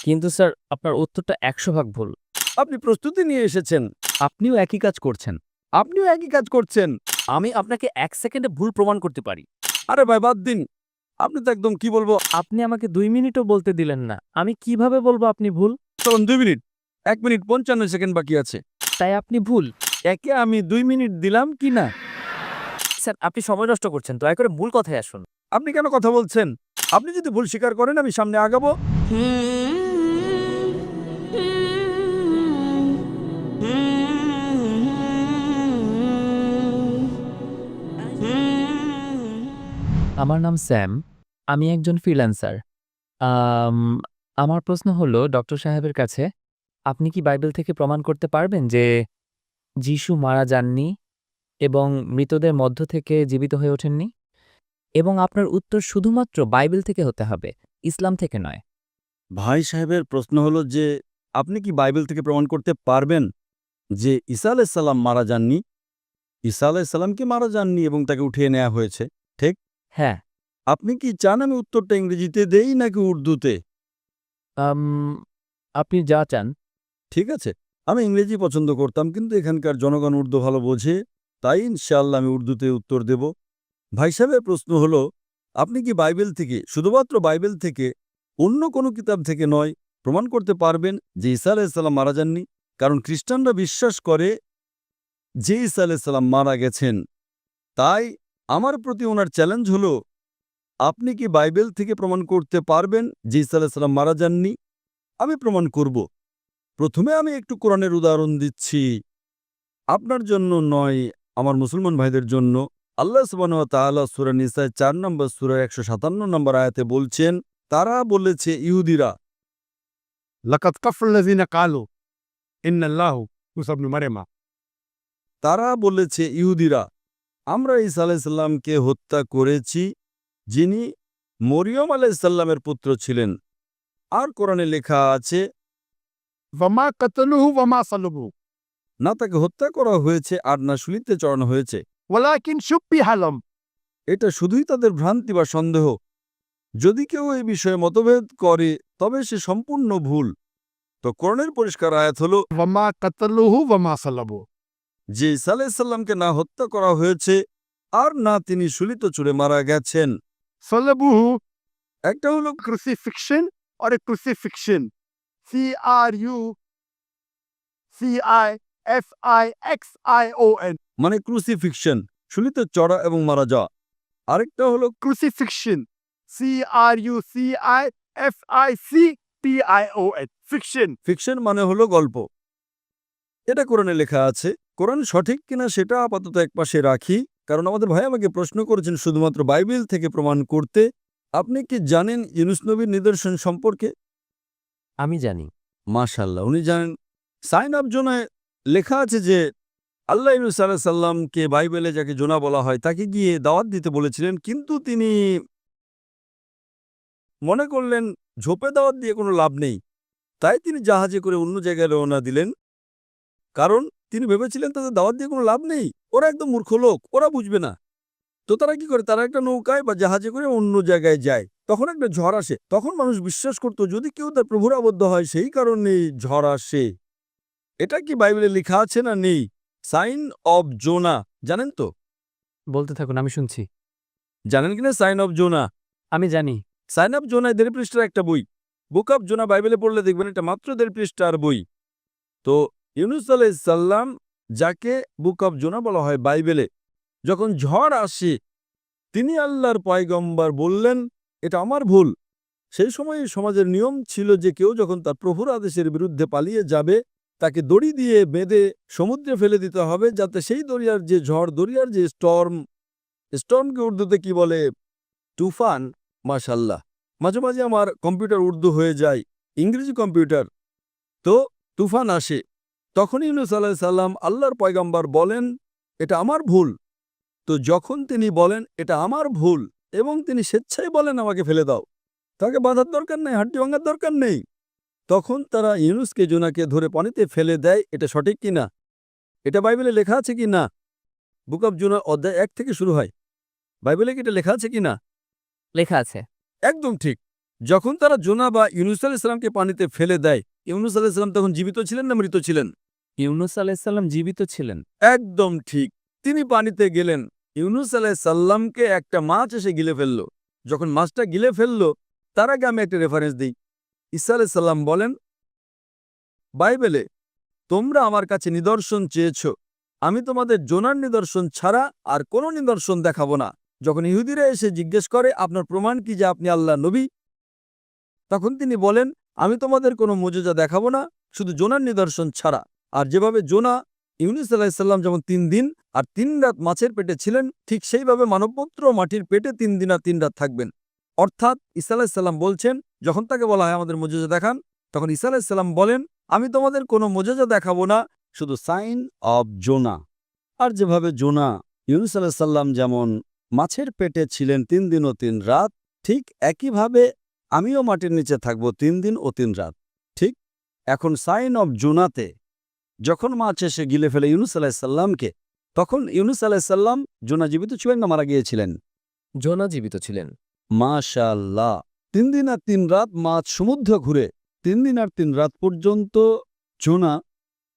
কিন্তু স্যার আপনার উত্তরটা ১০০ ভাগ ভুল। আপনি প্রস্তুতি নিয়ে এসেছেন, আপনিও একই কাজ করছেন। আপনিও একই কাজ করছেন। আমি আপনাকে ১ সেকেন্ডে ভুল প্রমাণ করতে পারি। আরে ভাই বাদ দিন, আপনি তো একদম কি বলবো, আপনি আমাকে ২ মিনিটও বলতে দিলেন না। আমি কিভাবে বলবো আপনি ভুল? তখন 2 মিনিট, 1 মিনিট 55 সেকেন্ড বাকি আছে। তাই আপনি ভুল। একে আমি 2 মিনিট দিলাম কি না? স্যার আপনি সময় নষ্ট করছেন। দয়া করে মূল কথায় আসুন। আপনি কেন কথা বলছেন? আপনি যদি ভুল স্বীকার করেন আমি সামনে আগাবো। আমার নাম স্যাম। আমি একজন ফ্রিল্যান্সার। আম আমার প্রশ্ন হলো ডক্টর সাহেবের কাছে, আপনি কি বাইবেল থেকে প্রমাণ করতে পারবেন যে যিশু মারা যাননি এবং মৃতদের মধ্য থেকে জীবিত হয়ে ওঠেননি? এবং আপনার উত্তর শুধুমাত্র বাইবেল থেকে হতে হবে, ইসলাম থেকে নয়। ভাই সাহেবের প্রশ্ন হলো যে আপনি কি বাইবেল থেকে প্রমাণ করতে পারবেন যে ঈসা আলাইহিস সালাম মারা যাননি? ঈসা আলাইহিস সালামকে মারা যাননি এবং তাকে উঠিয়ে নেওয়া হয়েছে, ঠিক? হ্যাঁ। আপনি কি চান আমি উত্তরটা ইংরেজিতে দেই নাকি উর্দুতে? আম আপনি যা চান। ঠিক আছে, আমি ইংরেজি পছন্দ করতাম কিন্তু এখানকার জনগণ উর্দু ভালো বোঝে, তাই ইনশাআল্লাহ আমি উর্দুতে উত্তর দেব। ভাই সাহেবের প্রশ্ন হলো, আপনি কি বাইবেল থেকে, শুধুমাত্র বাইবেল থেকে, অন্য কোনো কিতাব থেকে নয়, প্রমাণ করতে পারবেন যে ঈসা আলাইহিস সালাম মারা যাননি? কারণ খ্রিস্টানরা বিশ্বাস করে যে ঈসা আলাইহিস সালাম মারা গেছেন। তাই আমার প্রতি ওনার চ্যালেঞ্জ হলো, আপনি কি বাইবেল থেকে প্রমাণ করতে পারবেন যে ঈসা আলাইহিস সালাম মারা যাননি? আমি প্রমাণ করব। প্রথমে আমি একটু কোরআনের উদাহরণ দিচ্ছি, আপনার জন্য নয়, আমার মুসলমান ভাইদের জন্য। আল্লাহ সুবহানাহু ওয়া তাআলা সূরা নিসায় ৪ নম্বর সূরার ১৫৭ নম্বর আয়াতে বলছেন, তারা বলেছে ইহুদিরা, لقد كفر الذين قالوا إن الله عيسى ابن مريم তারা বলেছে ইহুদিরা, আমরা ঈসা আলাইহিস সালামকে হত্যা করেছি যিনি মরিয়ম আলাইহিস সালামের পুত্র ছিলেন। আর কোরআনে লেখা আছে, وما قتلوه وما صلبوه না তাকে হত্যা করা হয়েছে আর না শুলিতে চড়ানো হয়েছে। ولكن شبه لهم। এটা শুধুই তাদের ভ্রান্তি বা সন্দেহ। যদি কেউ এই বিষয়ে মতভেদ করে তবে সে সম্পূর্ণ ভুল। তো কোরআনের পরিষ্কার আয়াত হলো وما قتلوه وما صلبوه। যে ঈসা আলাইহিস সালামকে না হত্যা করা হয়েছে আর না তিনি শুলিত চুড়ে মারা গেছেন। صلبوه একটা হলো crucifixion और एक crucifixion CRUCIFIXION মানে ক্রুসিফিকশন, শুলিতে চড়া এবং মারা যাওয়া। আরেকটা হলো crucifixion CRUCIFICTION fiction। ফিকশন, মানে হলো গল্প। এটা কোরআনে লেখা আছে। কোরআন সঠিক কিনা সেটা আপাতত একপাশে রাখি, কারণ আমাদের ভাই আমাকে প্রশ্ন করেছেন শুধুমাত্র বাইবেল থেকে প্রমাণ করতে। আপনি কি জানেন ইউনুস নবীর নিদর্শন সম্পর্কে? আমি জানি। মাশাআল্লাহ, উনি জানেন। সাইন অফ জোনায় লেখা আছে যে আল্লাহ ইউনুস আলাইহিস সালামকে বাইবেলে যাকে জোনা বলা হয় তাকে গিয়ে দাওয়াত দিতে বলেছিলেন, কিন্তু তিনি মনে করলেন ঝোপে দাওয়াত দিয়ে কোনো লাভ নেই। তাই তিনি জাহাজে করে অন্য জায়গায় রওনা দিলেন, কারণ তিনি ভেবেছিলেন তাদের দাওয়াত দিয়ে কোনো লাভ নেই, ওরা একদম মূর্খ লোক, ওরা বুঝবে না। তো তারা কি করে, তারা একটা নৌকায় বা জাহাজে করে অন্য জায়গায় যায়। তখন একটা ঝড় আসে। তখন মানুষ বিশ্বাস করত যদি কেউ তার প্রভুর আবদ্ধ হয় সেই কারণে ঝড় আসে। এটা কি বাইবেলে লেখা আছে না নেই? সাইন অফ জোনা জানেন তো? বলতে থাকুন, আমি শুনছি। জানেন কিনা সাইন অফ জোনা? আমি জানি। সাইন অফ জোনায় ১.৫ পৃষ্ঠার একটা বই। বুক অফ জোনা বাইবেলে পড়লে দেখবেন এটা মাত্র ১.৫ পৃষ্ঠার বই। তো ইউনুস আলাইহিস সালাম, যাকে বুক অফ জোনা বলা হয় বাইবেলে, যখন ঝড় আসে তিনি আল্লাহর পয়গম্বর বললেন এটা আমার ভুল। সেই সময় সমাজের নিয়ম ছিল যে কেউ যখন তার প্রভুর আদেশের বিরুদ্ধে পালিয়ে যাবে তাকে দড়ি দিয়ে বেঁধে সমুদ্রে ফেলে দিতে হবে, যাতে সেই দরিয়ার যে ঝড়, দরিয়ার যে স্টর্মকে উর্দুতে কি বলে? তুফান। মাশাআল্লাহ, মাঝে মাঝে আমার কম্পিউটার উর্দু হয়ে যায়, ইংরেজি কম্পিউটার। তো তুফান আসে, তখন ইউনুস আলাইহিস সালাম আল্লাহর পয়গম্বর বলেন এটা আমার ভুল। তো যখন তিনি বলেন এটা আমার ভুল এবং তিনি স্বেচ্ছায় বলেন আমাকে ফেলে দাও, তাকে বাঁধার দরকার নেই, হাড্ডি ভাঙার দরকার নেই, তখন তারা ইউনুসকে, জোনাকে ধরে পানিতে ফেলে দেয়। এটা সঠিক কি না? এটা বাইবেলে লেখা আছে কি না? বুক অফ জোনা অধ্যায় ১ থেকে শুরু হয়। বাইবেলে কি এটা লেখা আছে কি না? লেখা আছে। একদম ঠিক। যখন তারা জোনা বা ইউনুস আলাইহিস সালামকে পানিতে ফেলে দেয়, ইউনুস আলাইহিস সালাম তখন জীবিত ছিলেন না মৃত ছিলেন? ইউনুস আলাইসাল্লাম জীবিত ছিলেন। একদম ঠিক। তিনি পানিতে গেলেন, ইউনুস আলাইহিস সালামকে একটা মাছ এসে গিলে ফেলল। যখন মাছটা গিলে ফেলল, তার আগে আমি একটা রেফারেন্স দিই। ঈসা আলাইহিস সালাম বলেন বাইবেলে, তোমরা আমার কাছে নিদর্শন চেয়েছ, আমি তোমাদের জোনার নিদর্শন ছাড়া আর কোনো নিদর্শন দেখাবো না। যখন ইহুদিরা এসে জিজ্ঞেস করে আপনার প্রমাণ কি যে আপনি আল্লাহর নবী, তখন তিনি বলেন আমি তোমাদের কোনো মুজিজা দেখাবো না, শুধু জোনার নিদর্শন ছাড়া। আর যেভাবে জোনা ইউনুস আলাইহিস সালাম যেমন 3 দিন আর 3 রাত মাছের পেটে ছিলেন, ঠিক সেইভাবে মানবপুত্র মাটির পেটে 3 দিন আর 3 রাত থাকবেন। অর্থাৎ ঈসা আলাইহিস সালাম বলছেন, যখন তাকে বলা হয় আমাদের মুজিজা দেখান, তখন ঈসা আলাইহিস সালাম বলেন আমি তোমাদের কোনো মুজিজা দেখাবো না, শুধু সাইন অব জোনা। আর যেভাবে জোনা ইউনুস আলাইহিস সালাম যেমন মাছের পেটে ছিলেন 3 দিন ও 3 রাত, ঠিক একইভাবে আমিও মাটির নিচে থাকব 3 দিন ও 3 রাত। ঠিক এখন সাইন অব জোনাতে যখন মাছ এসে গিলে ফেলে ইউনুস আলাইহিস সালামকে, তখন ইউনুস আলাইহিস সালাম জোনা জীবিত ছিলেন না মারা গিয়েছিলেন? জোনা জীবিত ছিলেন। মাশাআল্লাহ। 3 দিন আর 3 রাত মাছ সমুদ্র ঘুরে 3 দিন আর 3 রাত পর্যন্ত জোনা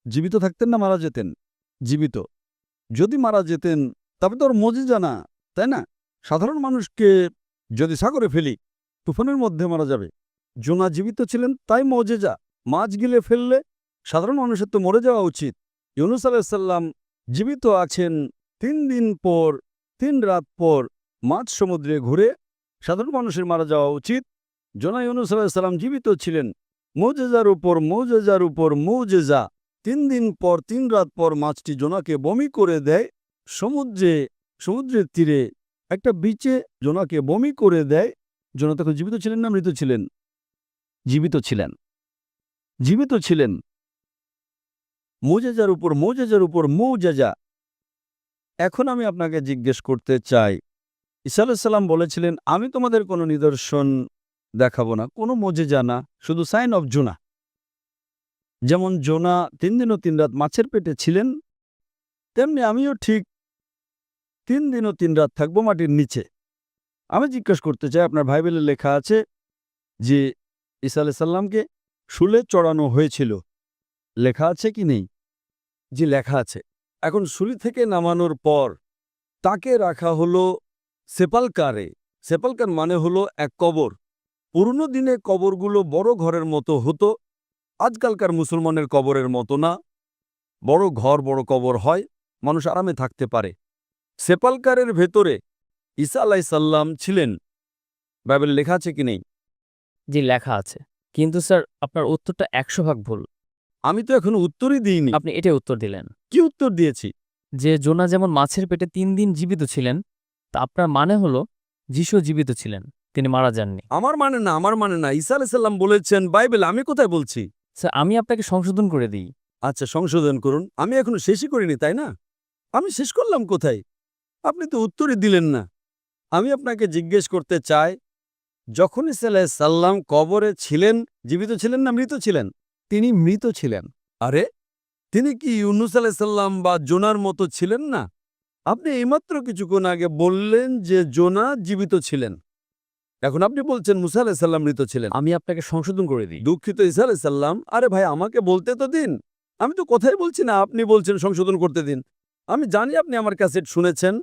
জীবিত থাকতেন না মারা যেতেন? জীবিত। যদি মারা যেতেন তবে তো ওর মুজিজা না, তাই না? সাধারণ মানুষকে যদি সাগরে ফেলি, তুফানের মধ্যে মারা যাবে। জোনা জীবিত ছিলেন, তাই মুজিজা। মাছ গিলে ফেললে সাধারণ মানুষের তো মরে যাওয়া উচিত। ইউনুস আলাইহিস সালাম জীবিত আছেন 3 দিন পর 3 রাত পর মাছ সমুদ্রে ঘুরে, সাধারণ মানুষের মারা যাওয়া উচিত। জোনা ইউনুস আলাইহিস সালাম জীবিত ছিলেন, মুজিজার উপর মুজিজার উপর মুজিজা। 3 দিন পর 3 রাত পর মাছটি জোনাকে বমি করে দেয় সমুদ্রের তীরে একটা বিচে জোনাকে বমি করে দেয়। জোনা তখন জীবিত ছিলেন না মৃত ছিলেন? জীবিত ছিলেন। জীবিত ছিলেন। মুজিজার উপর মুজিজার উপর মুজিজা। এখন আমি আপনাকে জিজ্ঞেস করতে চাই, ঈসা আলাইহিস সালাম বলেছিলেন আমি তোমাদের কোনো নিদর্শন দেখাবো না, কোনো মুজিজা না, শুধু সাইন অফ জোনা। যেমন জোনা 3 দিন ও 3 রাত মাছের পেটে ছিলেন, তেমনি আমিও ঠিক 3 দিন ও 3 রাত থাকবো মাটির নিচে। আমি জিজ্ঞেস করতে চাই, আপনার বাইবেলে লেখা আছে যে ঈসা আলাইহিস সালামকে শুলে চড়ানো হয়েছিল, লেখা আছে কি নেই? জি, লেখা আছে। এখন শুলি থেকে নামানোর পর তাকে রাখা হলো সেপালকারে। সেপালকার মানে হলো এক কবর। পুরনো দিনে কবরগুলো বড় ঘরের মতো হতো, আজকালকার মুসলমানের কবরের মতো না। বড় ঘর, বড় কবর হয়, মানুষ আরামে থাকতে পারে। সেপালকারের ভেতরে ঈসা আলাইহিস সালাম ছিলেন। বাইবেলে লেখা আছে কি নেই? জি, লেখা আছে। কিন্তু স্যার আপনার উত্তরটা 100% ভুল। আমি তো এখনো উত্তরই দিইনি। আপনি এটাই উত্তর দিলেন কি উত্তর দিয়েছি? যে জোনা যেমন মাছের পেটে 3 দিন জীবিত ছিলেন, তা আপনার মানে হলো যিশু জীবিত ছিলেন, তিনি মারা যাননি। আমার মানে না। ঈসা আলাইহিস সালাম বলেছেন বাইবেল, আমি কোথায় বলছি? স্যার আমি আপনাকে সংশোধন করে দিই। আচ্ছা, সংশোধন করুন। আমি এখনো শেষই করিনি, তাই না? আমি শেষ করলাম কোথায়? আপনি তো উত্তরই দিলেন না। আমি আপনাকে জিজ্ঞেস করতে চাই, যখন ঈসা আলাইহিস সালাম কবরে ছিলেন, জীবিত ছিলেন না মৃত ছিলেন? তিনি মৃত ছিলেন। আরে, তিনি কি ইউনুস আলাইহিস সালাম বা জোনার মতো ছিলেন না? আপনি এইমাত্র কিছুক্ষণ আগে বললেন যে জোনা জীবিত ছিলেন। এখন আপনি বলছেন মুসা আলাইহিস সালাম মৃত ছিলেন। আমি আপনাকে সংশোধন করে দিই। দুঃখিত ঈসা আলাইহিস সালাম। আরে ভাই, আমাকে বলতে তো দিন। আমি তো কথাই বলছি না, আপনি বলছেন সংশোধন করতে দিন। আমি জানি আপনি আমার ক্যাসেট শুনেছেন,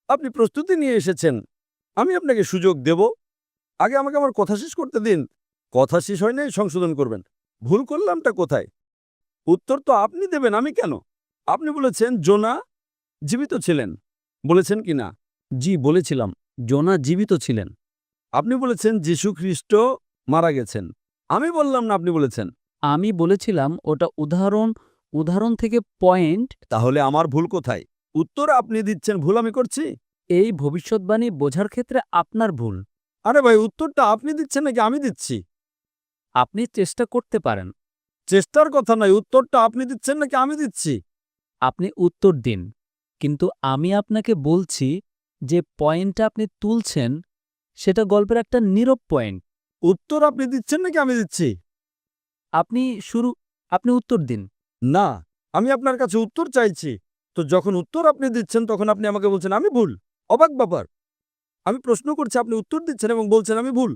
আপনি প্রস্তুতি নিয়ে এসেছেন। আমি আপনাকে সুযোগ দেব। আগে আমাকে আমার কথা শেষ করতে দিন। কথা শেষ হয় নাই, সংশোধন করবেন। ভুল করলামটা কোথায়? উত্তর তো আপনি দেবেন, আমি কেন? আপনি বলেছেন জোনা জীবিত ছিলেন, বলেছেন কি না? জি, বলেছিলাম জোনা জীবিত ছিলেন। আপনি বলেছেন যীশু খ্রিস্ট মারা গেছেন। আমি বললাম না, আপনি বলেছেন। আমি বলেছিলাম ওটা উদাহরণ থেকে পয়েন্ট। তাহলে আমার ভুল কোথায়? উত্তর আপনি দিচ্ছেন, ভুল আমি করছি? এই ভবিষ্যৎবাণী বোঝার ক্ষেত্রে আপনার ভুল। আরে ভাই, উত্তরটা আপনি দিচ্ছেন নাকি আমি দিচ্ছি? আপনি চেষ্টা করতে পারেন। চেষ্টার কথা নয়, উত্তরটা আপনি দিচ্ছেন নাকি আমি দিচ্ছি? আপনি উত্তর দিন, কিন্তু আমি আপনাকে বলছি যে পয়েন্টটা আপনি তুলছেন সেটা গল্পের একটা নীরব পয়েন্ট। উত্তর আপনি দিচ্ছেন নাকি আমি দিচ্ছি? আপনি উত্তর দিন। না, আমি আপনার কাছে উত্তর চাইছি। তো যখন উত্তর আপনি দিচ্ছেন তখন আপনি আমাকে বলছেন আমি ভুল। অবাক ব্যাপার। আমি প্রশ্ন করছি, আপনি উত্তর দিচ্ছেন এবং বলছেন আমি ভুল।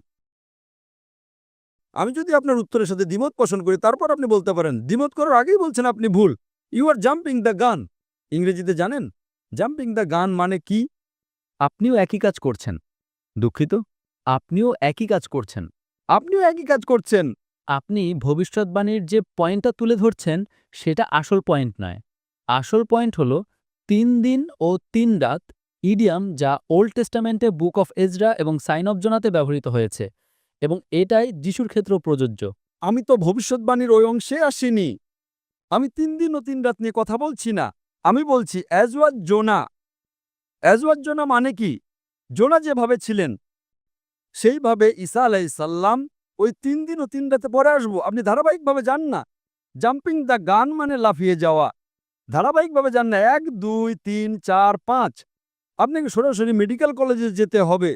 আমি যদি আপনার উত্তরের সাথে দ্বিমত পোষণ করি তারপর আপনি বলতে পারেন, দ্বিমত করার আগেই বলছেন আপনি ভুল। You R jumping the gun. ইংরেজিতে জানেন জাম্পিং দ্য গান মানে কি? আপনিও একই কাজ করছেন। দুঃখিত, আপনিও একই কাজ করছেন। আপনিও একই কাজ করছেন। আপনি ভবিষ্যৎবাণীর যে পয়েন্টটা তুলে ধরছেন সেটা আসল পয়েন্ট নয়। আসল পয়েন্ট হলো ৩ দিন ও ৩ রাত ইডিয়াম যা ওল্ড টেস্টামেন্টে বুক অফ এজরা এবং সাইন অফ জোনাতে ব্যবহৃত হয়েছে এবং এটাই যিশুর ক্ষেত্রেও প্রযোজ্য। আমি তো ভবিষ্যৎবাণীর ওই অংশে আসিনি। আমি ৩ দিন ও ৩ রাত নিয়ে কথা বলছি না। আমি বলছি অ্যাজওয়াজ জোনা। অ্যাজওয়াজ জোনা মানে কি? জোনা যেভাবে ছিলেন সেইভাবে ঈসা আলাইহিসসালাম ওই ৩ দিন ও ৩ রাতে পরে আসবো। আপনি ধারাবাহিকভাবে যান না। জাম্পিং দ্য গান মানে লাফিয়ে যাওয়া। ধারাবাহিকভাবে যান না ১, ২, ৩, ৪, ৫। আপনাকে সরাসরি মেডিকেল কলেজে যেতে হবে।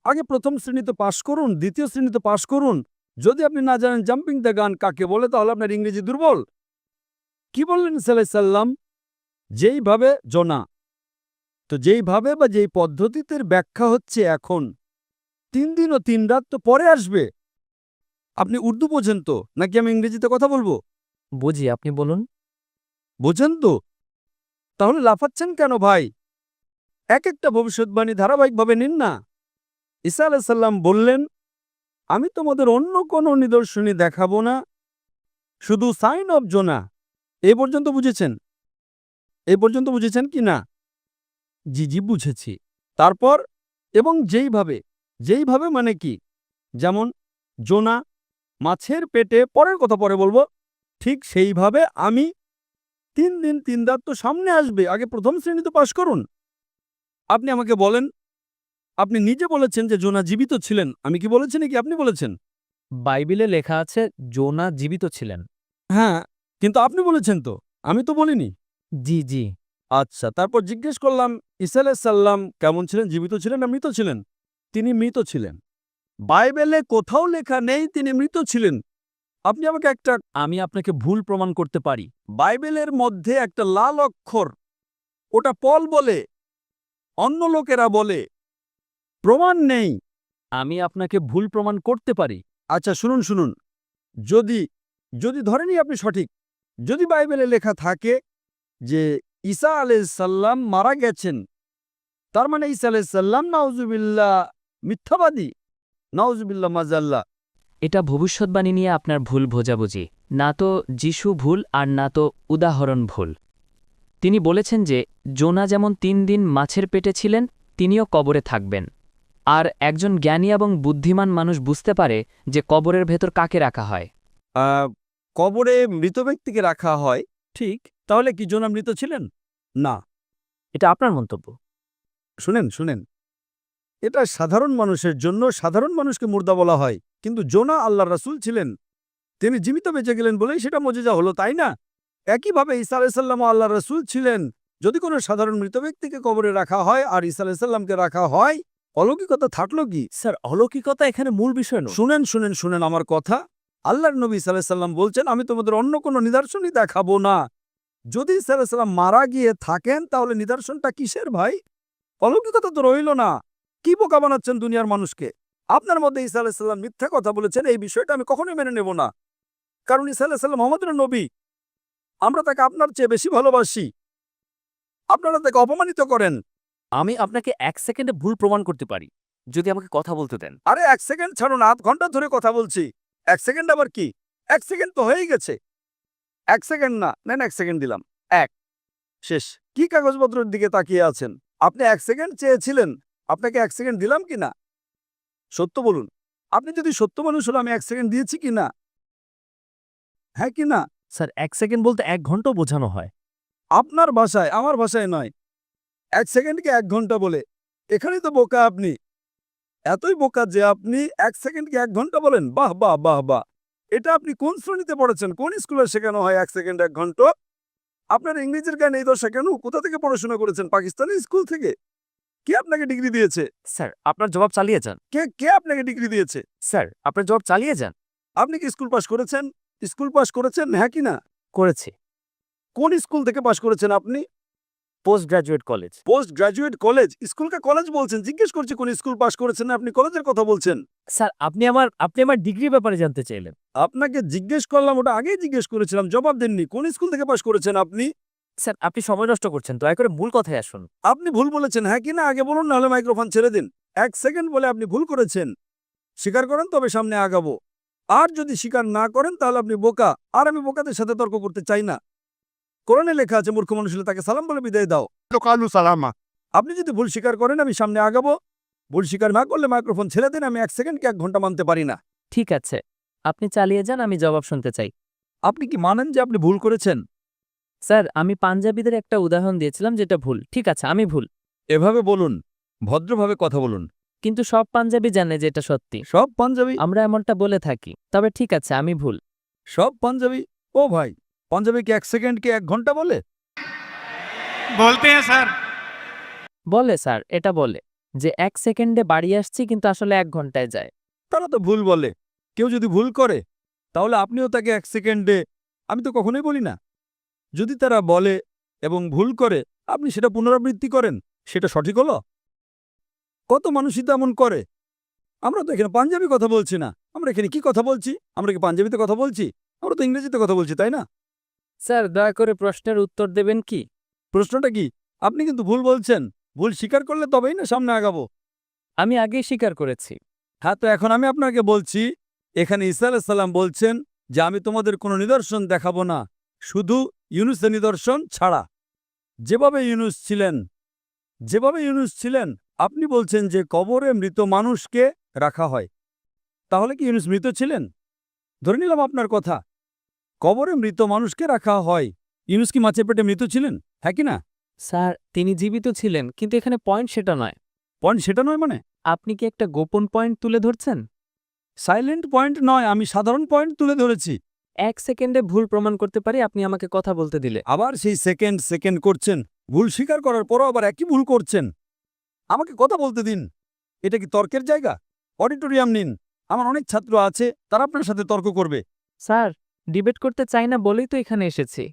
আগে প্রথম শ্রেণীতে পাশ করুন, দ্বিতীয় শ্রেণীতে পাশ করুন। যদি আপনি না জানেন জাম্পিং দ্য গান কাকে বলে তাহলে আপনার ইংরেজি দুর্বল। কি বললেন ঈসা আলাইহিস সালাম? যেইভাবে জোনা। তো যেইভাবে বা যেই পদ্ধতিতে ব্যাখ্যা হচ্ছে এখন ৩ দিন ও ৩ রাত তো পরে আসবে। আপনি উর্দু বোঝেন তো নাকি আমি ইংরেজিতে কথা বলবো? বুঝি, আপনি বলুন। বোঝেন তো? তাহলে লাফাচ্ছেন কেন ভাই? এক একটা ভবিষ্যৎবাণী ধারাবাহিকভাবে নিন না। ঈসা আলাইহিস সালাম বললেন, আমি তোমাদের অন্য কোনো নিদর্শনী দেখাবো না, শুধু সাইন অফ জোনা। এ পর্যন্ত বুঝেছেন? এ পর্যন্ত বুঝেছেন কি না? জি জি বুঝেছি। তারপর এবং যেইভাবে মানে কি? যেমন জোনা মাছের পেটে, পরের কথা পরে বলবো, ঠিক সেইভাবে আমি ৩ দিন ৩ রাত তো সামনে আসবে। আগে প্রথম শ্রেণীতে পাশ করুন। আপনি আমাকে বলেন, আপনি নিজে বলেছেন যে জোনা জীবিত ছিলেন। আমি কি বলেছি নাকি আপনি বলেছেন? বাইবেলে লেখা আছে জোনা জীবিত ছিলেন। হ্যাঁ, কিন্তু আপনি বলেছেন তো, আমি তো বলিনি। জি, জি। আচ্ছা, তারপর জিজ্ঞেস করলাম ঈসা আলাইহিস সালাম কেমন ছিলেন, জীবিত ছিলেন না মৃত ছিলেন? তিনি মৃত ছিলেন। বাইবেলে কোথাও লেখা নেই তিনি মৃত ছিলেন। আপনি আমাকে একটা, আমি আপনাকে ভুল প্রমাণ করতে পারি। বাইবেলের মধ্যে একটা লাল অক্ষর, ওটা পল বলে, অন্য লোকেরা বলে, প্রমাণ নেই। আমি আপনাকে ভুল প্রমাণ করতে পারি। আচ্ছা শুনুন, যদি যদি ধরেনই আপনি সঠিক, যদি বাইবেলে লেখা থাকে যে ঈসা আলাইহিস সালাম মারা গেছেন, তার মানে ঈসা আলাইহিস সালাম নাউজুবিল্লাহ মিথ্যাবাদী, নাউজুবিল্লাহ মাজাল্লাহ। এটা ভবিষ্যৎবাণী নিয়ে আপনার ভুল বোঝাবুঝি। না তো যিশু ভুল আর না তো উদাহরণ ভুল। তিনি বলেছেন যে জোনা যেমন ৩ দিন মাছের পেটে ছিলেন, তিনিও কবরে থাকবেন। আর একজন জ্ঞানী এবং বুদ্ধিমান মানুষ বুঝতে পারে যে কবরের ভেতর কাকে রাখা হয়। কবরে মৃত ব্যক্তিকে রাখা হয়, ঠিক। তাহলে কি জোনা মৃত ছিলেন? না। এটা আপনার মন্তব্য। শুনেন, এটা সাধারণ মানুষের জন্য, সাধারণ মানুষকে মুর্দা বলা হয়, কিন্তু জোনা আল্লাহর রাসূল ছিলেন। তিনি জীবিত বেঁচে গেলেন বলেই সেটা মজেজা হলো, তাই না? একইভাবে ঈসা আলাইহিস সালামও আল্লাহর রাসূল ছিলেন। যদি কোনো সাধারণ মৃত ব্যক্তিকে কবরে রাখা হয় আর ঈসা আলাইহিস সালামকে রাখা হয়, অলৌকিকতা থাকলো কি? স্যার, অলৌকিকতা এখানে মূল বিষয় নয়। শুনেন আমার কথা। আল্লাহর নবী ঈসা আলাইহিস সালাম বলছেন, আমি তোমাদের অন্য কোনো নিদর্শনই দেখাবো না। যদি ঈসা আলাইহিস সালাম মারা গিয়ে থাকেন তাহলে নিদর্শনটা কিসের ভাই? অলৌকিকতা তো রইল না। কি বোকা বানাচ্ছেন দুনিয়ার মানুষকে? আপনার মধ্যে ঈসা আলাইহিস সালাম মিথ্যা কথা বলেছেন, এই বিষয়টা আমি কখনোই মেনে নেব না। কারণ ঈসা আলাইহিস সালাম আমাদের নবী। আমরা তাকে আপনার চেয়ে বেশি ভালোবাসি। আপনারা তাকে অপমানিত করেন। আমি আপনাকে ১ সেকেন্ডে ভুল প্রমাণ করতে পারি, যদি আমাকে কথা বলতে দেন। আরে ১ সেকেন্ড ছাড়ুন, আধ ঘন্টা ধরে কথা বলছি। ১ সেকেন্ড আবার কি? ১ সেকেন্ড তো হয়েই গেছে। ১ সেকেন্ড না, নেন ১ সেকেন্ড দিলাম। ১ শেষ। কি কাগজপত্রের দিকে তাকিয়ে আছেন? আপনি ১ সেকেন্ড চেয়েছিলেন, আপনাকে ১ সেকেন্ড দিলাম কি না? সত্য বলুন। আপনি যদি সত্য মানুষ হলে আমি ১ সেকেন্ড দিয়েছি কি না? হ্যাঁ কি না? স্যার, ১ সেকেন্ড বলতে ১ ঘন্টাও বোঝানো হয়। আপনার ভাষায়, আমার ভাষায় নয়। ১ সেকেন্ডকে ১ ঘন্টা বলে। এখানেই তো বোকা আপনি। এতই বোকা যে আপনি ১ সেকেন্ডকে ১ ঘন্টা বলেন। বাহ বাহ বাহ বাহ! এটা আপনি কোন শ্রেণীতে পড়েছেন? কোন স্কুলে শেখানো হয় 1 সেকেন্ড 1 ঘন্টা? আপনার ইংরেজির জ্ঞান এই দশা কেন? কোথা থেকে পড়াশোনা করেছেন? পাকিস্তানি স্কুল থেকে? কে আপনাকে ডিগ্রি দিয়েছে? স্যার, আপনার জবাব চালিয়ে যান। কে আপনাকে ডিগ্রি দিয়েছে? স্যার, আপনার জবাব চালিয়ে যান। আপনি কি স্কুল পাস করেছেন? স্কুল পাস করেছেন, হ্যাঁ কি না? করেছি। কোন স্কুল থেকে পাস করেছেন আপনি? Post graduate college. Post graduate college? স্কুলকে কলেজ বলছেন? জিজ্ঞেস করছি কোন স্কুল পাশ করেছেন না আপনি কলেজের কথা বলছেন? স্যার আপনি আমার ডিগ্রির ব্যাপারে জানতে চাইলেন। আপনাকে জিজ্ঞেস করলাম, ওটা আগেই জিজ্ঞেস করেছিলাম, জবাব দেননি। কোন স্কুল থেকে পাশ করেছেন আপনি? স্যার আপনি সময় নষ্ট করছেন, দয়া করে মূল কথায় আসুন। আপনি ভুল বলেছেন, হ্যাঁ কি না আগে বলুন, নাহলে মাইক্রোফোন ছেড়ে দিন। 1 সেকেন্ড বলে আপনি ভুল করেছেন। স্বীকার করেন তবে সামনে আগাবো। আর যদি স্বীকার না করেন তাহলে আপনি বোকা, আর আমি বোকাদের সাথে তর্ক করতে চাই না। কোরআনে লেখা আছে মূর্খ মানুষ হলে তাকে সালাম বলে বিদায় দাও। قالوا سلاما আপনি যদি ভুল স্বীকার করেন আমি সামনে আগাবো, ভুল স্বীকার না করলে মাইক্রোফোন ছেড়ে দিন। আমি 1 সেকেন্ডকে 1 ঘন্টা মানতে পারি না। ঠিক আছে, আপনি চালিয়ে যান, আমি জবাব শুনতে চাই। আপনি কি মানেন যে আপনি ভুল করেছেন? স্যার আমি পাঞ্জাবিদের একটা উদাহরণ দিয়েছিলাম যেটা ভুল। ঠিক আছে, আমি ভুল। এভাবে বলুন, ভদ্রভাবে কথা বলুন। কিন্তু সব পাঞ্জাবি জানে যে এটা সত্যি। সব পাঞ্জাবি? আমরা এমনটা বলে থাকি। তবে ঠিক আছে, আমি ভুল। সব পাঞ্জাবি? ও ভাই, পাঞ্জাবি কি 1 সেকেন্ডকে 1 ঘন্টা বলে? बोलते हैं सर। বলে স্যার, এটা বলে যে 1 সেকেন্ডে বাড়ি আসছি কিন্তু আসলে 1 ঘন্টায় যায়। তারা তো ভুল বলে। কেউ যদি ভুল করে তাহলে আপনিও তাকে 1 সেকেন্ডে, আমি তো কখনোই বলি না। যদি তারা বলে এবং ভুল করে আপনি সেটা পুনরাবৃত্তি করেন, সেটা সঠিক হলো? কত মানুষই তো এমন করে। আমরা তো এখানে পাঞ্জাবি কথা বলছি না, আমরা এখানে কি কথা বলছি? আমরা কি পাঞ্জাবিতে কথা বলছি? আমরা তো ইংরেজিতে কথা বলছি, তাই না? স্যার দয়া করে প্রশ্নের উত্তর দেবেন কি? প্রশ্নটা কি? আপনি কিন্তু ভুল বলছেন। ভুল স্বীকার করলে তবেই না সামনে আগাবো। আমি আগেই স্বীকার করেছি। হ্যাঁ, তো এখন আমি আপনাকে বলছি, এখানে ঈসা আলাইহিস সালাম বলছেন যে আমি তোমাদের কোনো নিদর্শন দেখাবো না, শুধু ইউনুসের নিদর্শন ছাড়া। যেভাবে ইউনুস ছিলেন, আপনি বলছেন যে কবরে মৃত মানুষকে রাখা হয়। তাহলে কি ইউনুস মৃত ছিলেন? ধরে নিলাম আপনার কথা, কবরে মৃত মানুষকে রাখা হয়। ইউনুস কি মাছের পেটে মৃত ছিলেন? হ্যাঁ কি না? স্যার তিনি জীবিত ছিলেন, কিন্তু এখানে পয়েন্ট সেটা নয়। পয়েন্ট সেটা নয় মানে? আপনি কি একটা গোপন পয়েন্ট তুলে ধরছেন? সাইলেন্ট পয়েন্ট নয়, আমি সাধারণ পয়েন্ট তুলে ধরেছি। 1 সেকেন্ডে ভুল প্রমাণ করতে পারি আপনি আমাকে কথা বলতে দিলে। আবার সেই সেকেন্ড করছেন। ভুল স্বীকার করার পরও আবার একই ভুল করছেন। আমাকে কথা বলতে দিন। এটা কি তর্কের জায়গা? অডিটোরিয়াম নিন, আমার অনেক ছাত্র আছে, তারা আপনার সাথে তর্ক করবে। স্যার ডিবেট করতে চাই না বলেই তো এখানে এসেছি।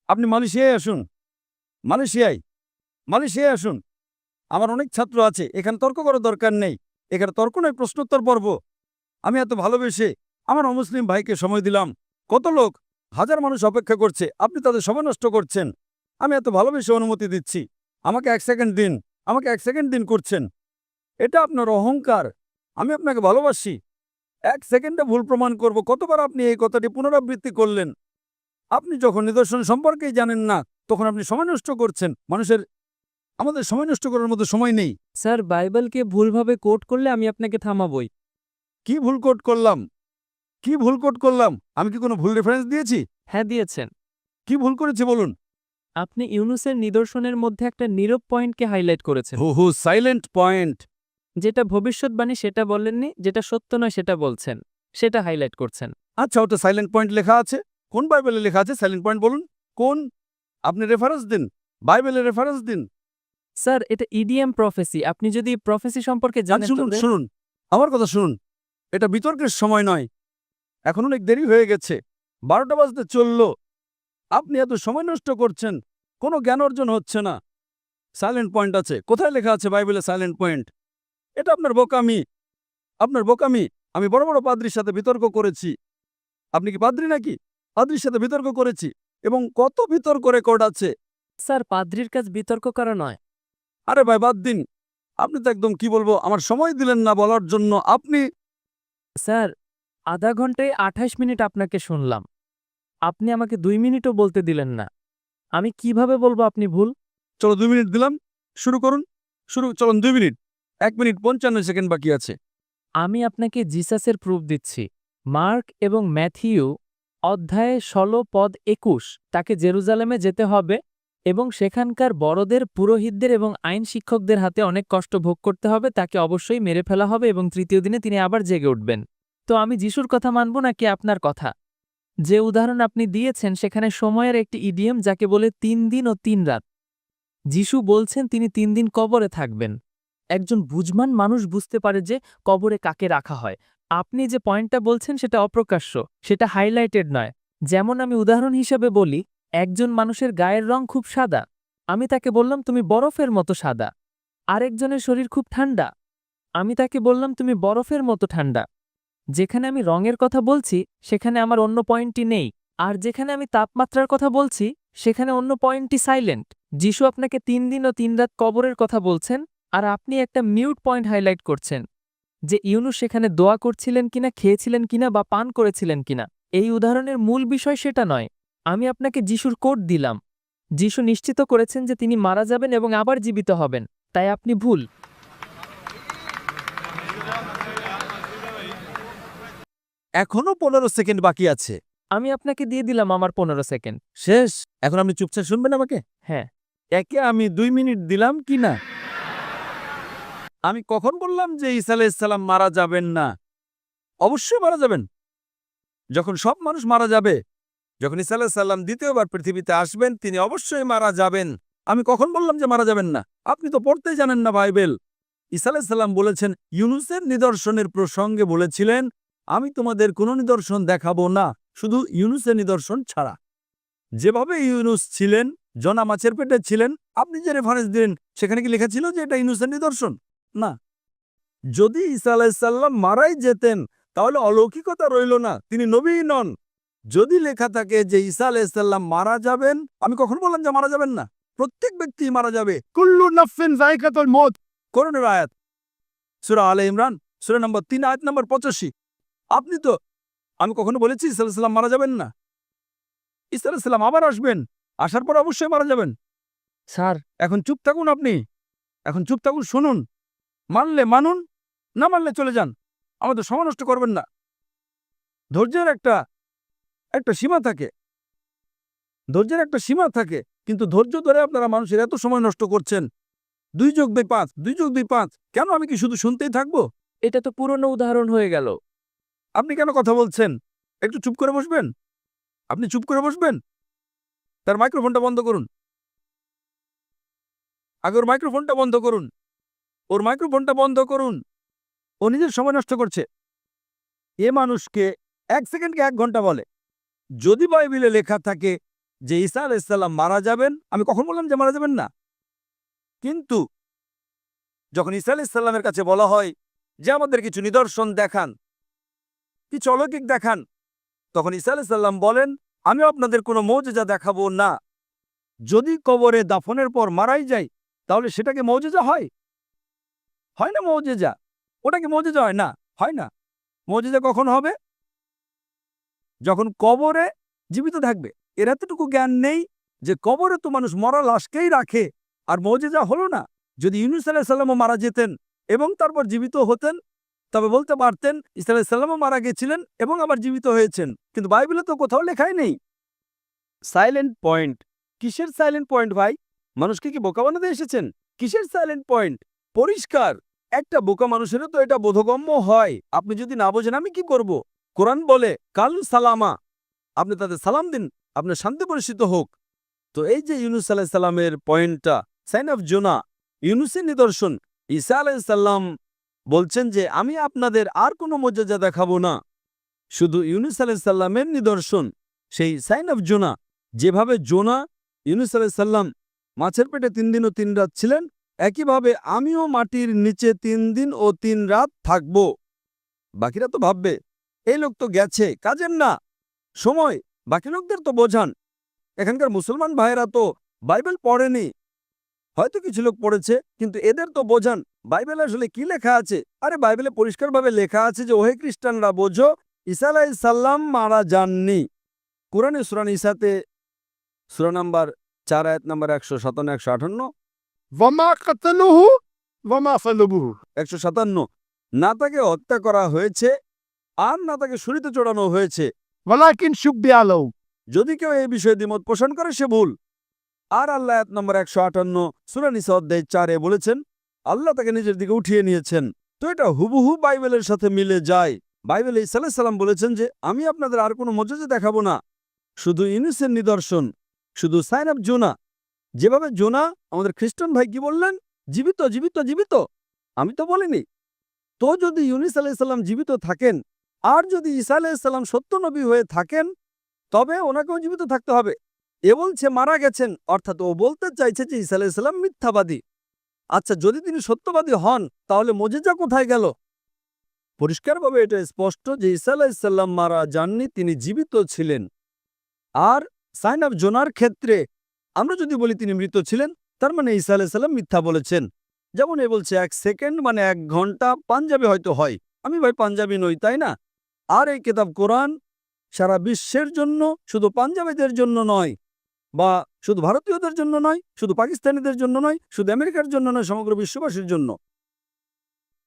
আপনি মালয়েশিয়ায় আসুন, মালয়েশিয়ায় আসুন। আমার অনেক ছাত্র আছে, এখানে তর্ক করার দরকার নেই। এখানে তর্ক নয়, প্রশ্নোত্তর পর্ব। আমি এত ভালোবেসে আমার অমুসলিম ভাইকে সময় দিলাম। কত লোক, হাজার মানুষ অপেক্ষা করছে, আপনি তাদের সময় নষ্ট করছেন। আমি এত ভালোবেসে অনুমতি দিচ্ছি, আমাকে 1 সেকেন্ড দিন, আমাকে 1 সেকেন্ড দিন করছেন। এটা আপনার অহংকার। আমি আপনাকে ভালোবাসি। 1 সেকেন্ডে ভুল প্রমাণ করব। কতবার আপনি এই কথাটি পুনরাবৃত্তি করলেন? আপনি যখন নিদর্শন সম্পর্কেই জানেন না, তখন আপনি সময় নষ্ট করছেন। আমাদের সময় নষ্ট করার মতো সময় নেই। স্যার বাইবেলকে ভুলভাবে কোট করলে আমি আপনাকে থামাবই। কি ভুল কোট করলাম? আমি কি কোনো ভুল রেফারেন্স দিয়েছি? হ্যাঁ দিয়েছেন। কি ভুল করেছি বলুন? আপনি ইউনুসের নিদর্শনের মধ্যে একটা নীরব পয়েন্টকে হাইলাইট করেছেন। Silent point. যেটা ভবিষ্যৎবাণী সেটা বলেননি, যেটা সত্য নয় সেটা বলছেন, সেটা হাইলাইট করছেন। আচ্ছা, ওটা সাইলেন্ট পয়েন্ট লেখা আছে? কোন বাইবেলে লেখা আছে সাইলেন্ট পয়েন্ট বলুন? কোন? আপনি রেফারেন্স দিন, বাইবেলের রেফারেন্স দিন। স্যার এটা ইডিএম প্রফেসি, আপনি যদি প্রফেসি সম্পর্কে জানেন শুনুন, আমার কথা শুনুন। এটা বিতর্কের সময় নয়, এখন অনেক দেরি হয়ে গেছে, 12টা বাজতে চলল। আপনি এত সময় নষ্ট করছেন, কোনো জ্ঞান অর্জন হচ্ছে না। সাইলেন্ট পয়েন্ট আছে, কোথায় লেখা আছে বাইবেলে সাইলেন্ট পয়েন্ট? এটা আপনার বোকামি। আমি বড় বড় পাদ্রির সাথে বিতর্ক করেছি। আপনি কি পাদ্রি নাকি? পাদ্রির সাথে বিতর্ক করেছি, এবং কত বিতর্ক রেকর্ড আছে। স্যার পাদ্রির কাজ বিতর্ক করা নয়। আরে ভাই বাদ দিন, আপনি তো একদম কি বলবো, আমার সময় দিলেন না বলার জন্য। আপনি স্যার আধা ঘন্টায় 28 মিনিট আপনাকে শুনলাম, আপনি আমাকে 2 মিনিটও বলতে দিলেন না। আমি কিভাবে বলবো আপনি ভুল? চলো 2 মিনিট দিলাম, শুরু করুন। চলুন 2 মিনিট, 1 মিনিট 55 সেকেন্ড বাকি আছে। আমি আপনাকে জিসাসের প্রুফ দিচ্ছি। মার্ক এবং ম্যাথিউ অধ্যায়ে 16 পদ 21, তাকে জেরুজালেমে যেতে হবে এবং সেখানকার বড়দের, পুরোহিতদের এবং আইন শিক্ষকদের হাতে অনেক কষ্ট ভোগ করতে হবে। তাকে অবশ্যই মেরে ফেলা হবে এবং 3য় দিনে তিনি আবার জেগে উঠবেন। তো আমি যিশুর কথা মানব নাকি আপনার কথা? যে উদাহরণ আপনি দিয়েছেন সেখানে সময়ের একটি ইডিএম যাকে বলে 3 দিন ও 3 রাত। যিশু বলছেন তিনি 3 দিন কবরে থাকবেন। একজন বুঝমান মানুষ বুঝতে পারে যে কবরে কাকে রাখা হয়। আপনি যে পয়েন্টটা বলছেন সেটা অপ্রকাশ্য, সেটা হাইলাইটেড নয়। যেমন আমি উদাহরণ হিসাবে বলি, একজন মানুষের গায়ের রং খুব সাদা, আমি তাকে বললাম তুমি বরফের মতো সাদা। আরেকজনের শরীর খুব ঠান্ডা। আমি তাকে বললাম তুমি বরফের মতো ঠান্ডা। যেখানে আমি রঙের কথা বলছি সেখানে আমার অন্য পয়েন্টটি নেই, আর যেখানে আমি তাপমাত্রার কথা বলছি সেখানে অন্য পয়েন্টটি সাইলেন্ট। যিশু আপনাকে 3 দিন ও 3 রাত কবরের কথা বলছেন, আর আপনি একটা মিউট পয়েন্ট হাইলাইট করছেন যে ইউনুস সেখানে দোয়া করছিলেন কিনা, খেয়েছিলেন কিনা বা পান করেছিলেন কিনা। এই উদাহরণের মূল বিষয় সেটা নয়। আমি আপনাকে যিশুর কোড দিলাম। যিশু নিশ্চিত করেছেন যে তিনি মারা যাবেন এবং আবার জীবিত হবেন, তাই আপনি ভুল। এখনো 15 সেকেন্ড বাকি আছে। আমি আপনাকে দিয়ে দিলাম আমার 15 সেকেন্ড। শেষ। এখন আপনি চুপচাপ শুনবেন আমাকে? হ্যাঁ। একে আমি 2 মিনিট দিলাম কি না? আমি কখন বললাম যে ঈসা আলাইহিস সালাম মারা যাবেন না? অবশ্যই মারা যাবেন। যখন সব মানুষ মারা যাবে, যখন ঈসা আলাইহিস সালাম দ্বিতীয়বার পৃথিবীতে আসবেন, তিনি অবশ্যই মারা যাবেন। আমি কখন বললাম যে মারা যাবেন না? আপনি তো পড়তেই জানেন না বাইবেল। ঈসা আলাইহিস সালাম বলেছেন, ইউনুসের নিদর্শনের প্রসঙ্গে বলেছিলেন, আমি তোমাদের কোনো নিদর্শন দেখাবো না, শুধু ইউনুসের নিদর্শন ছাড়া। যেভাবে ইউনুস ছিলেন, জনা মাছের পেটে ছিলেন, আপনি যে রেফারেন্স দিলেন সেখানে কি লেখা ছিল যে এটা ইউনুসের নিদর্শন? না। যদি ঈসা আলাইহিস সালাম মারাই যেতেন তাহলে অলৌকিকতা রইল না, তিনি নবীই নন। যদি লেখা থাকে যে ঈসা আলাইহিস সালাম মারা যাবেন, আমি কখন বললাম যে মারা যাবেন না? প্রত্যেক ব্যক্তি মারা যাবে। কুল্লু নাফসিন যায়কাতুল মউত। কোরআনের আয়াত, সূরা আলে ইমরান, সূরা নম্বর 3 আয়াত নম্বর 85। আপনি তো, আমি কখনো বলেছি ঈসা আলাইহিস সালাম মারা যাবেন না? ঈসা আলাইহিস সালাম আবার আসবেন, আসার পর অবশ্যই মারা যাবেন। স্যার, এখন চুপ থাকুন, আপনি এখন চুপ থাকুন, শুনুন। মানলে মানুন, না মানলে চলে যান। আমাদের সময় নষ্ট করবেন না। ধৈর্যের একটা সীমা থাকে, ধৈর্যের একটা সীমা থাকে, কিন্তু ধৈর্য ধরে আপনারা মানুষের এত সময় নষ্ট করছেন। 2 যোগ 2 5, 2 যোগ 2 5। কেন আমি কি শুধু শুনতেই থাকবো? এটা তো পুরনো উদাহরণ হয়ে গেল। আপনি কেন কথা বলছেন? একটু চুপ করে বসবেন। আপনি চুপ করে বসবেন। তার মাইক্রোফোনটা বন্ধ করুন। আগে ওর মাইক্রোফোনটা বন্ধ করুন। ওর মাইক্রোফোনটা বন্ধ করুন। ও নিজের সময় নষ্ট করছে। এ মানুষকে 1 সেকেন্ডকে 1 ঘন্টা বলে। যদি বাইবেলে লেখা থাকে যে ঈসা আলাইহিস সালাম মারা যাবেন, আমি কখন বললাম যে মারা যাবেন না? কিন্তু যখন ঈসা আলাইহিস সালামের কাছে বলা হয় যে আমাদের কিছু নিদর্শন দেখান, কিছু অলৌকিক দেখান, তখন ঈসা আলাইহিস সালাম বলেন, আমি আপনাদের কোনো মৌজেজা দেখাবো না। যদি কবরে দাফনের পর মারাই যায় তাহলে সেটাকে মৌজেজা হয়? হয় না মৌজেজা? ওটা কি মৌজেজা হয় না? হয় না। মৌজেজা কখন হবে? যখন কবরে জীবিত থাকবে। এর এতটুকু জ্ঞান নেই যে কবরে তো মানুষ মরা লাশকেই রাখে, আর মৌজেজা হলো না। যদি ইউনুস আলাইহিস সালামও মারা যেতেন এবং তারপর জীবিত হতেন, তবে বলতে পারতেন ঈসা আলাইহিস সালামও মারা গেছিলেন এবং আবার জীবিত হয়েছেন। কিন্তু বাইবেলে তো কোথাও লেখাই নেই। Silent point. কিসের সাইলেন্ট পয়েন্ট ভাই? মানুষকে কি বোকা বানাতে এসেছেন? কিসের সাইলেন্ট পয়েন্ট? পরিষ্কার। একটা বোকা মানুষেরও তো এটা বোধগম্য হয়। আপনি যদি না বোঝেন আমি কি করব? কোরআন বলে কাল সালামা, আপনি তাদের সালাম দিন, আপনার শান্তি পরিচিত হোক। তো এই যে ইউনুস আলাইহিস সালামের পয়েন্টটা, সাইন অফ জোনা, ইউনুসের নিদর্শন। ঈসা আলাইহিস সালাম বলছেন যে আমি আপনাদের আর কোনো মর্যাদা দেখাবো না, শুধু ইউনুস আলাইহিস সালামের নিদর্শন, সেই সাইন অফ জোনা। যেভাবে জোনা, ইউনুস আলাইহিস সালাম মাছের পেটে 3 দিন ও 3 রাত ছিলেন, একইভাবে আমিও মাটির নিচে 3 দিন ও 3 রাত থাকব। বাকিরা তো ভাববে এই লোক তো গেছে, কাজের না, সময়। বাকি লোকদের তো বোঝান। এখানকার মুসলমান ভাইয়েরা তো বাইবেল পড়েনি, হয়তো কিছু লোক পড়েছে, কিন্তু এদের তো বোঝান বাইবেলে আসলে কি লেখা আছে। আরে বাইবেলে পরিষ্কারভাবে লেখা আছে যে ওহে খ্রিস্টানরা বোঝো, ঈসা আলাইহিস সালাম মারা যাননি। কোরআনে সূরা নিসাতে সূরা নাম্বার 4 আয়াত নাম্বার 157 158 ওয়ামা কাতালুহু ওয়ামা সালাবুহু। 157, না তাকে হত্যা করা হয়েছে আর না তাকে ছুরিতে চড়ানো হয়েছে। ওয়ালাকিন শুববিহা লাহু। যদি কেউ এই বিষয়ে দ্বিমত পোষণ করে সে ভুল। আর আল্লাহ আয়াত নম্বর 158 সূরা নিসা অধ্যায় 4-এ বলেছেন আল্লাহ তাকে নিজের দিকে উঠিয়ে নিয়েছেন। তো এটা হুবহু বাইবেলের সাথে মিলে যায়। বাইবেলে ঈসা আলাইহিস সালাম বলেছেন যে আমি আপনাদের আর কোনো মর্যাদা দেখাবো না, শুধু ইউনুসের নিদর্শন, শুধু সাইন অফ জোনা। যেভাবে জোনা, আমাদের খ্রিস্টান ভাই কি বললেন? জীবিত জীবিত জীবিত। আমি তো বলিনি। তো যদি ইউনুস আলাইহিস সালাম জীবিত থাকেন, আর যদি ঈসা আলাইহিস সালাম সত্য নবী হয়ে থাকেন, তবে ওনাকেও জীবিত থাকতে হবে। এ বলছে মারা গেছেন, অর্থাৎ ও বলতে চাইছে যে ঈসা আলাইহিস সালাম মিথ্যাবাদী। আচ্ছা, যদি তিনি সত্যবাদী হন তাহলে মুজিজা কোথায় গেল? পরিষ্কারভাবে এটা স্পষ্ট যে ঈসা আলাইহিস সালাম মারা যাননি, তিনি জীবিত ছিলেন। আর সাইন অফ জোনার ক্ষেত্রে আমরা যদি বলি তিনি মৃত ছিলেন, তার মানে ঈসা আলাইহিস সালাম মিথ্যা বলেছেন। যেমন এ বলছে 1 সেকেন্ড মানে 1 ঘন্টা, পাঞ্জাবি হয়তো হয়, আমি ভাই পাঞ্জাবি নই, তাই না? আর এই কিতাব কোরআন সারা বিশ্বের জন্য, শুধু পাঞ্জাবিদের জন্য নয়, বা শুধু ভারতীয়দের জন্য নয়, শুধু পাকিস্তানিদের জন্য নয়, শুধু আমেরিকার জন্য নয়, সমগ্র বিশ্ববাসীর জন্য।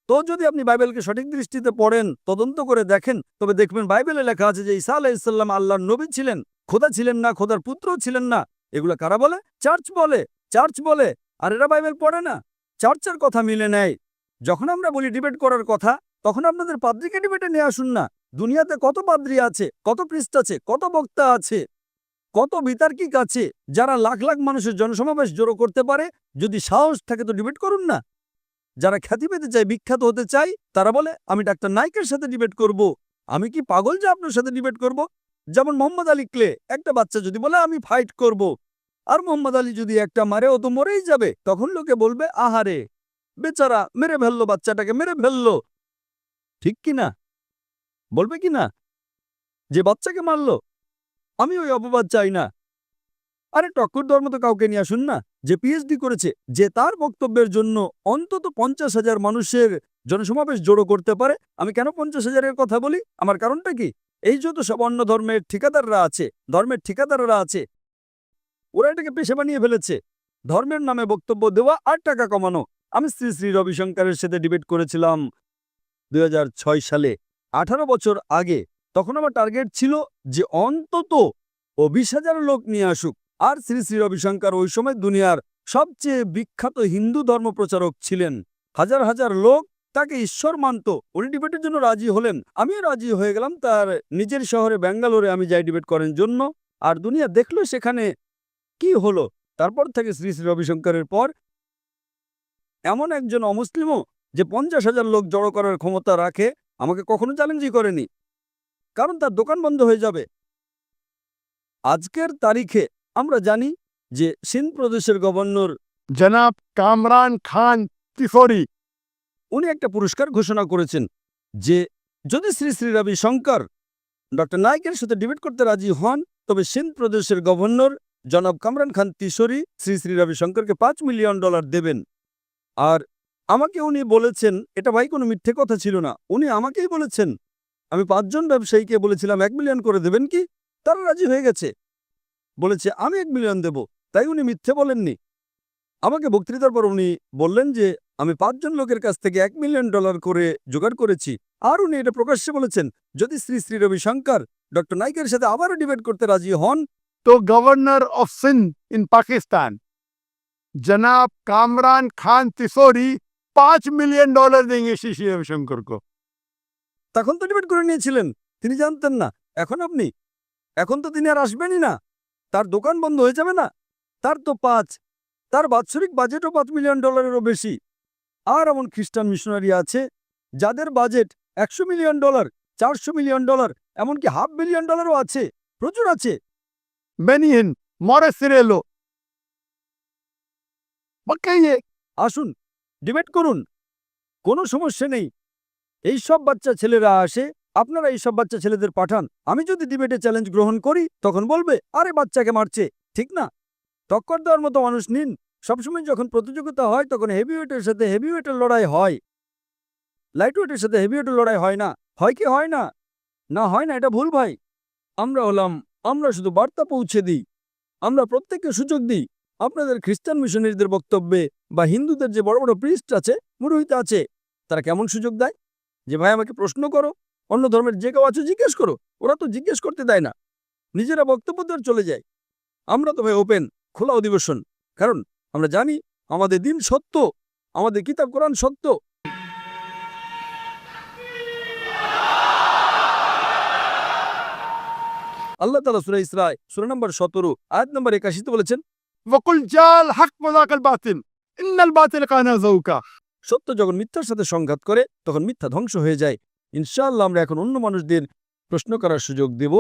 তো যদি আপনি বাইবেলকে সঠিক দৃষ্টিতে পড়েন, তদন্ত করে দেখেন, তবে দেখবেন বাইবেলে লেখা আছে যে ঈসা আলাইহিস সালাম আল্লাহর নবী ছিলেন, খোদা ছিলেন না, খোদার পুত্র ছিলেন না। এগুলো কারা বলে? চার্চ বলে। চার্চ বলে। আর এরা বাইবেল পড়ে না, চার্চের কথা মিলে নেয়। যখন আমরা বলি ডিবেট করার কথা, তখন আপনাদের পাদ্রীকে ডিবেটে নিয়ে আসুন না। দুনিয়াতে কত পাদ্রী আছে, কত পৃষ্ঠ আছে, কত বক্তা আছে, কত বিতার্কিক আছে, যারা লাখ লাখ মানুষের জনসমাবেশ জড়ো করতে পারে। যদি সাহস থাকে তো ডিবেট করুন না। যারা খ্যাতি পেতে চায়, বিখ্যাত হতে চায়, তারা বলে আমি ডাক্তার নাইকের সাথে ডিবেট করব। আমি কি পাগল যে আপনার সাথে ডিবেট করব? যেমন মোহাম্মদ আলী ক্লে, একটা বাচ্চা যদি বলে আমি ফাইট করব, আর মোহাম্মদ আলী যদি একটা মারে, ও তো মরেই যাবে, তখন লোকে বলবে আহারে বেচারা মেরে ফেললো, বাচ্চাটাকে মেরে ফেললো। ঠিক কি না? বলবে কি না যে বাচ্চাকে মারলো? আমি ওই অপবাদ চাই না। আরে টক্কর ধর্ম তো কাউকে নিয়ে আসুন না, যে পিএইচডি করেছে, যে তার বক্তব্যের জন্য অন্তত 50,000 মানুষের জনসমাবেশ জড়ো করতে পারে। আমি কেন 50,000-এর কথা বলি? আমার কারণটা কি? এই যত সব অন্য ধর্মের ঠিকাদাররা আছে, ধর্মের ঠিকাদাররা আছে, ওরা এটাকে পেশা বানিয়ে ফেলেছে। ধর্মের নামে বক্তব্য দেওয়া আর টাকা কমানো। আমি শ্রী শ্রী রবিশঙ্করের সাথে ডিবেট করেছিলাম 2006 সালে, 18 বছর আগে। তখন আমার টার্গেট ছিল যে অন্তত 20,000 লোক নিয়ে আসুক। আর শ্রী শ্রী রবিশঙ্কর ওই সময় দুনিয়ার সবচেয়ে বিখ্যাত হিন্দু ধর্ম প্রচারক ছিলেন। হাজার হাজার লোক তাকে ঈশ্বর মানত। উনি ডিবেটের জন্য রাজি হলেন, আমিও রাজি হয়ে গেলাম। তার নিজের শহরে ব্যাঙ্গালোরে আমি যাই ডিবেট করার জন্য। আর দুনিয়া দেখলো সেখানে কি হলো। তারপর থেকে শ্রী শ্রী রবিশঙ্করের পর এমন একজন অমুসলিমও যে 50,000 লোক জড়ো করার ক্ষমতা রাখে, আমাকে কখনো চ্যালেঞ্জই করেনি, কারণ তার দোকান বন্ধ হয়ে যাবে। আজকের তারিখে আমরা জানি যে সিন্ধ প্রদেশের গভর্নর जनाब कामरान खान तिफोरी উনি একটা পুরস্কার ঘোষণা করেছেন যে যদি শ্রী শ্রী রবিশঙ্কর ডক্টর নাইকের সাথে ডিবেট করতে রাজি হন, তবে সিন্ধ প্রদেশের গভর্নর জনাব কামরান খান তিশোরি শ্রী শ্রী রবিশঙ্করকে $5 মিলিয়ন দেবেন। আর আমাকে উনি বলেছেন, এটা ভাই কোনো মিথ্যে কথা ছিল না, উনি আমাকেই বলেছেন। আমি 5 জন ব্যবসায়ীকে বলেছিলাম 1 মিলিয়ন করে দেবেন কি? তারা রাজি হয়ে গেছে, বলেছে আমি 1 মিলিয়ন দেব। তাই উনি মিথ্যে বলেননি। আমাকে বক্তৃতার পর উনি বললেন যে আমি 5 জন লোকের কাছ থেকে $1 মিলিয়ন করে জোগাড় করেছি। আর উনি এটা প্রকাশ্যে বলেছেন, যদি শ্রী শ্রী রবিশঙ্কর ডক্টর নাইকের সাথে আবারও ডিবেট করতে রাজি হন, तो गवर्नर ऑफ सिंध इन पाकिस्तान जनाब कामरान खान तिफोरी $5 मिलियन देंगे श्री श्री रविशंकर को। তখন তো ডিবেট করে নিয়েছিলেন, তিনি জানতেন না। এখন তো তিনি আর আসবেনই না, তার দোকান বন্ধ হয়ে যাবে না। তার তো তার বাৎসরিক বাজেটও $5 মিলিয়নেরও বেশি। আর এমন খ্রিস্টান মিশনারি আছে যাদের বাজেট $100 মিলিয়ন, $400 মিলিয়ন, এমনকি $500 মিলিয়ন আছে, প্রচুর আছে। बेनियन मॉरेसिरेलो बकाइए আসুন ডিবেট করুন, কোনো সমস্যা নেই। এই সব বাচ্চা ছেলেরা আসে, আপনারা এই সব বাচ্চা ছেলেদের পাঠান। আমি যদি ডিবেটে চ্যালেঞ্জ গ্রহণ করি, তখন বলবে আরে বাচ্চাকে মারছে, ঠিক না? টক্কর দেওয়ার মতো মানুষ নিন। সবসময় যখন প্রতিযোগিতা হয়, তখন হেভিওয়েটের সাথে হেভিওয়েটের লড়াই হয়, লাইটওয়েটের সাথে হেভিওয়েটের লড়াই হয় না। হয় কি হয় না? না, হয় না, এটা ভুল ভাই। আমরা শুধু বার্তা পৌঁছে দিই, আমরা প্রত্যেককে সুযোগ দিই। আপনাদের খ্রিস্টান মিশনারিদের বক্তব্যে বা হিন্দুদের যে বড় বড় প্রিস্ট আছে, পুরোহিত আছে, তারা কেমন সুযোগ দেয় যে ভাই আমাকে প্রশ্ন করো, অন্য ধর্মের যে কেউ আছে জিজ্ঞেস করো। ওরা তো জিজ্ঞেস করতে দেয় না, নিজেরা বক্তব্য দেওয়ার চলে যায়। আমরা তো ভাই ওপেন, খোলা অধিবেশন, কারণ আমরা জানি আমাদের দিন সত্য, আমাদের কিতাব কোরআন সত্য। আল্লাহ তাআলা সূরা ইসরা সূরা নম্বর 17 আয়াত নম্বর 81 বলেছেন, वकुल जाल हक मजाकल बातिल इन्नल बातिल काना ज़ऊका। সত্য যখন মিথ্যার সাথে সংঘাত করে, তখন মিথ্যা ধ্বংস হয়ে যায়। ইনশাআল্লাহ আমরা এখন অন্য মানুষদের প্রশ্ন করার সুযোগ দেব।